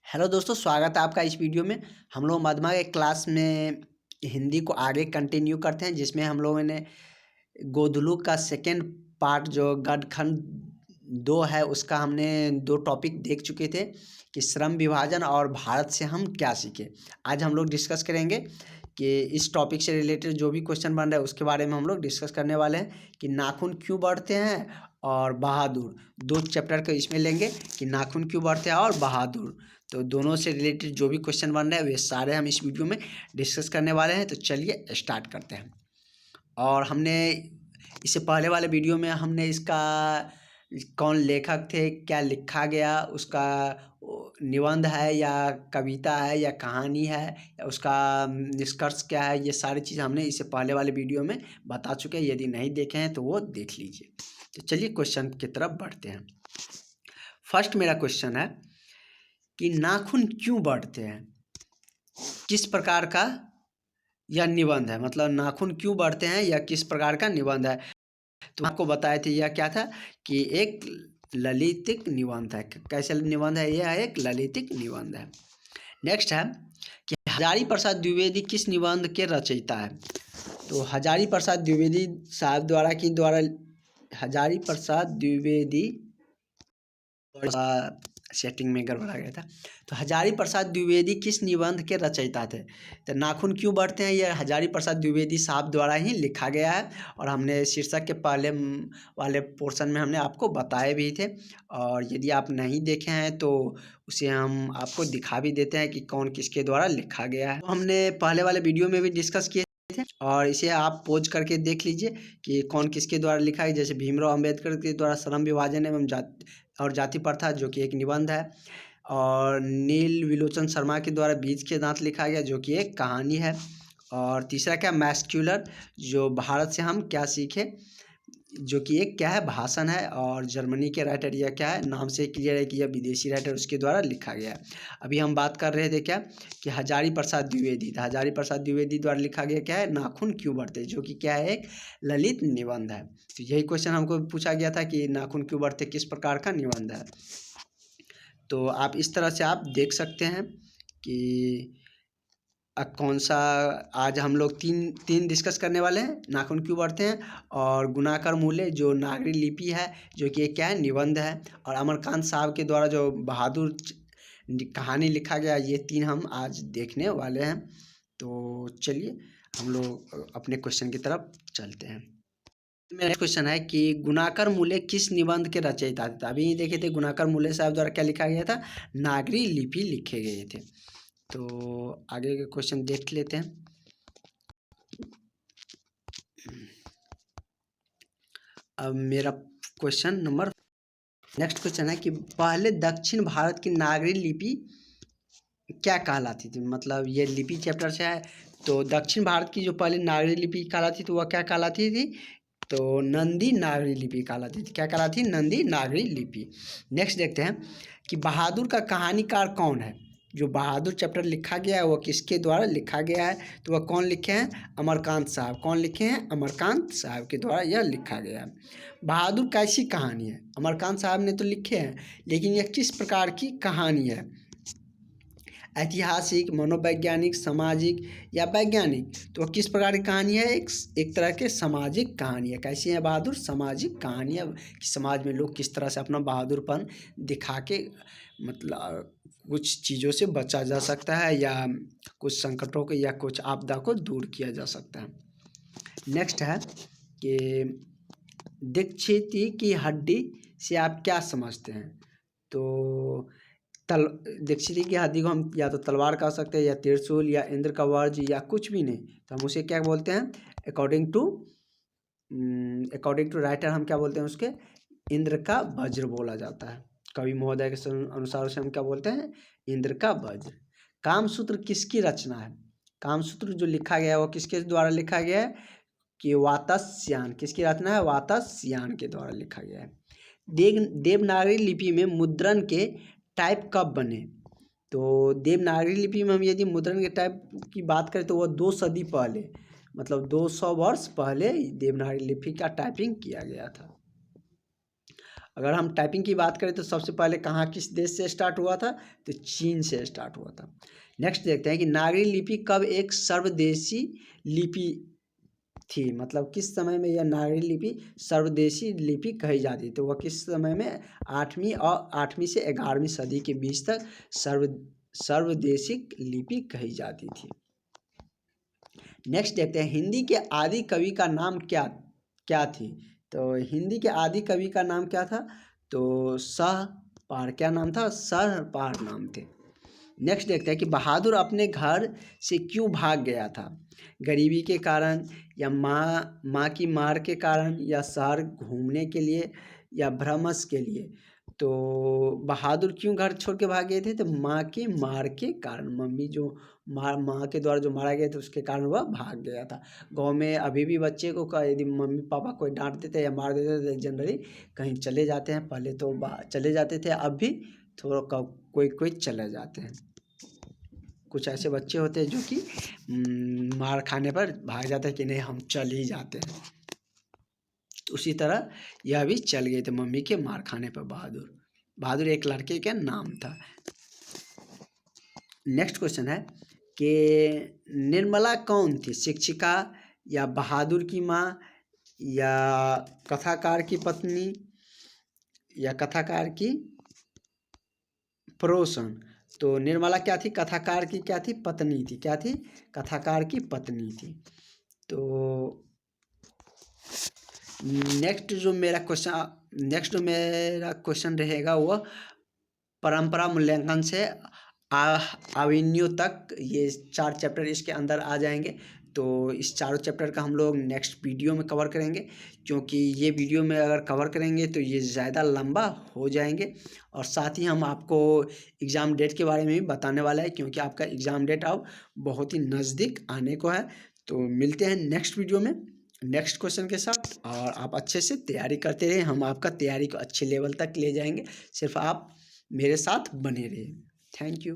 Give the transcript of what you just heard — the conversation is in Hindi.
हेलो दोस्तों, स्वागत है आपका इस वीडियो में। हम लोग मध्यमा के क्लास में हिंदी को आगे कंटिन्यू करते हैं, जिसमें हम लोगों ने गोदलू का सेकेंड पार्ट जो गडखंड 2 है उसका हमने 2 टॉपिक देख चुके थे कि श्रम विभाजन और भारत से हम क्या सीखे। आज हम लोग डिस्कस करेंगे कि इस टॉपिक से रिलेटेड जो भी क्वेश्चन बन रहा है उसके बारे में हम लोग डिस्कस करने वाले हैं कि नाखून क्यों बढ़ते हैं और बहादुर। 2 चैप्टर को इसमें लेंगे कि नाखून क्यों बढ़ते हैं और बहादुर। तो दोनों से रिलेटेड जो भी क्वेश्चन बन रहे हैं वे सारे हम इस वीडियो में डिस्कस करने वाले हैं। तो चलिए स्टार्ट करते हैं। और हमने इससे पहले वाले वीडियो में हमने इसका कौन लेखक थे, क्या लिखा गया, उसका निबंध है या कविता है या कहानी है या उसका निष्कर्ष क्या है, ये सारी चीज़ हमने इससे पहले वाले वीडियो में बता चुके हैं। यदि नहीं देखे हैं तो वो देख लीजिए। तो चलिए क्वेश्चन की तरफ बढ़ते हैं। फर्स्ट मेरा क्वेश्चन है कि नाखून क्यों बढ़ते हैं, किस प्रकार का यह निबंध है, मतलब नाखून क्यों बढ़ते हैं या किस प्रकार का निबंध है। तो आपको बताए थे यह क्या था कि एक ललितिक निबंध है। कैसे निबंध है? यह एक ललितिक निबंध है। नेक्स्ट है कि हजारी प्रसाद द्विवेदी किस निबंध के रचयिता है। तो हजारी प्रसाद द्विवेदी साहब द्वारा हजारी प्रसाद द्विवेदी सेटिंग में गड़बड़ा गया था। तो हजारी प्रसाद द्विवेदी किस निबंध के रचयिता थे। तो नाखून क्यों बढ़ते हैं यह हजारी प्रसाद द्विवेदी साहब द्वारा ही लिखा गया है और हमने शीर्षक के पहले वाले पोर्शन में हमने आपको बताए भी थे। और यदि आप नहीं देखे हैं तो उसे हम आपको दिखा भी देते हैं कि कौन किसके द्वारा लिखा गया है। तो हमने पहले वाले वीडियो में भी डिस्कस किए थे और इसे आप पॉज करके देख लीजिए कि कौन किसके द्वारा लिखा है। जैसे भीमराव अंबेडकर के द्वारा श्रम विभाजन एवं जाति प्रथा जो कि एक निबंध है, और नील विलोचन शर्मा के द्वारा बीज के दांत लिखा गया जो कि एक कहानी है। और तीसरा क्या, मैस्क्यूलर जो भारत से हम क्या सीखे जो कि एक क्या है, भाषण है। और जर्मनी के राइटर यह क्या है, नाम से क्लियर है कि यह विदेशी राइटर उसके द्वारा लिखा गया है। अभी हम बात कर रहे थे क्या कि हजारी प्रसाद द्विवेदी, हजारी प्रसाद द्विवेदी द्वारा लिखा गया क्या है, नाखून क्यों बढ़ते, जो कि क्या है, एक ललित निबंध है। तो यही क्वेश्चन हमको पूछा गया था कि नाखून क्यों बढ़ते किस प्रकार का निबंध है। तो आप इस तरह से आप देख सकते हैं कि कौन सा आज हम लोग तीन डिस्कस करने वाले हैं। नाखून क्यों बढ़ते हैं और गुणाकर मूल्य जो नागरी लिपि है जो कि क्या है, निबंध है। और अमरकांत साहब के द्वारा जो बहादुर कहानी लिखा गया, ये 3 हम आज देखने वाले हैं। तो चलिए हम लोग अपने क्वेश्चन की तरफ चलते हैं। मेरा क्वेश्चन है कि गुणाकर मूल्य किस निबंध के रचयिता थे। अभी देखे थे गुणाकर मूल्य साहब द्वारा क्या लिखा गया था, नागरी लिपि लिखे गए थे। तो आगे के क्वेश्चन देख लेते हैं। अब मेरा क्वेश्चन नंबर नेक्स्ट क्वेश्चन है कि पहले दक्षिण भारत की नागरी लिपि क्या कहलाती थी। मतलब ये लिपि चैप्टर से है। तो दक्षिण भारत की जो पहले नागरी लिपि कहलाती थी वह क्या कहलाती थी, तो नंदी नागरी लिपि कहलाती थी। क्या कहलाती थी, नंदी नागरी लिपि। नेक्स्ट देखते हैं कि बहादुर का कहानीकार कौन है। जो बहादुर चैप्टर लिखा गया है वह किसके द्वारा लिखा गया है, तो वह कौन लिखे हैं, अमरकांत साहब। कौन लिखे हैं, अमरकांत साहब के द्वारा यह लिखा गया है। बहादुर कैसी कहानी है, अमरकांत साहब ने तो लिखे हैं, लेकिन यह किस प्रकार की कहानी है, ऐतिहासिक, मनोवैज्ञानिक, सामाजिक या वैज्ञानिक। तो वह किस प्रकार की कहानी है, एक तरह के सामाजिक कहानी है। कैसी है बहादुर, सामाजिक कहानी है कि समाज में लोग किस तरह से अपना बहादुरपन दिखा के मतलब कुछ चीज़ों से बचा जा सकता है या कुछ संकटों को या कुछ आपदा को दूर किया जा सकता है। नेक्स्ट है कि दीक्षिती की हड्डी से आप क्या समझते हैं। तो दीक्षिती की हड्डी को हम या तो तलवार कह सकते हैं या त्रिशूल या इंद्र का वज्र या कुछ भी नहीं, तो हम उसे क्या बोलते हैं, अकॉर्डिंग टू राइटर हम क्या बोलते हैं उसके, इंद्र का वज्र बोला जाता है। कवि महोदय के अनुसार उसे हम क्या बोलते हैं, इंद्र का वज्र। कामसूत्र किसकी रचना है। कामसूत्र जो लिखा गया है वो किसके द्वारा लिखा गया है, कि वातस्यायन। किसकी रचना है, वातस्यायन के द्वारा लिखा गया है। देवनागरी लिपि में मुद्रण के टाइप कब बने। तो देवनागरी लिपि में हम यदि मुद्रण के टाइप की बात करें तो वह 2 सदी पहले, मतलब 200 वर्ष पहले देवनागरी लिपि का टाइपिंग किया गया था। अगर हम टाइपिंग की बात करें तो सबसे पहले कहाँ किस देश से स्टार्ट हुआ था, तो चीन से स्टार्ट हुआ था। नेक्स्ट देखते हैं कि नागरी लिपि कब एक सर्वदेशी लिपि थी, मतलब किस समय में यह नागरी लिपि सर्वदेशी लिपि कही जाती, तो वह किस समय में 8वीं से 11वीं सदी के बीच तक सर्वदेशिक लिपि कही जाती थी। नेक्स्ट देखते हैं हिंदी के आदि कवि का नाम क्या क्या थी, तो हिंदी के आदि कवि का नाम क्या था, तो सहपार, क्या नाम था, सहपार नाम थे। नेक्स्ट देखते हैं कि बहादुर अपने घर से क्यों भाग गया था, गरीबी के कारण, या माँ की मार के कारण, या शहर घूमने के लिए, या भ्रमश के लिए। तो बहादुर क्यों घर छोड़ के भाग गए थे, तो माँ की मार के कारण, मम्मी जो माँ के द्वारा जो मारा गया था उसके कारण वह भाग गया था। गांव में अभी भी बच्चे को यदि मम्मी पापा कोई डांट देते या मार देते तो जनरली कहीं चले जाते हैं, पहले तो चले जाते थे, अब भी थोड़ा कोई कोई चले जाते हैं। कुछ ऐसे बच्चे होते हैं जो कि मार खाने पर भाग जाते हैं कि नहीं हम चल ही जाते हैं, तो उसी तरह यह भी चल गए थे मम्मी के मार खाने पर। बहादुर एक लड़के का नाम था। नेक्स्ट क्वेश्चन है कि निर्मला कौन थी, शिक्षिका, या बहादुर की माँ, या कथाकार की पत्नी, या कथाकार की पड़ोसन। तो निर्मला क्या थी, कथाकार की क्या थी, पत्नी थी, क्या थी, कथाकार की पत्नी थी। तो नेक्स्ट जो मेरा क्वेश्चन रहेगा वह परंपरा मूल्यांकन से अवनियों तक, ये 4 चैप्टर इसके अंदर आ जाएंगे। तो इस चारों चैप्टर का हम लोग नेक्स्ट वीडियो में कवर करेंगे, क्योंकि ये वीडियो में अगर कवर करेंगे तो ये ज़्यादा लंबा हो जाएंगे। और साथ ही हम आपको एग्ज़ाम डेट के बारे में भी बताने वाला है, क्योंकि आपका एग्ज़ाम डेट अब बहुत ही नज़दीक आने को है। तो मिलते हैं नेक्स्ट वीडियो में नेक्स्ट क्वेश्चन के साथ, और आप अच्छे से तैयारी करते रहें, हम आपका तैयारी को अच्छे लेवल तक ले जाएंगे, सिर्फ आप मेरे साथ बने रहिए। Thank you.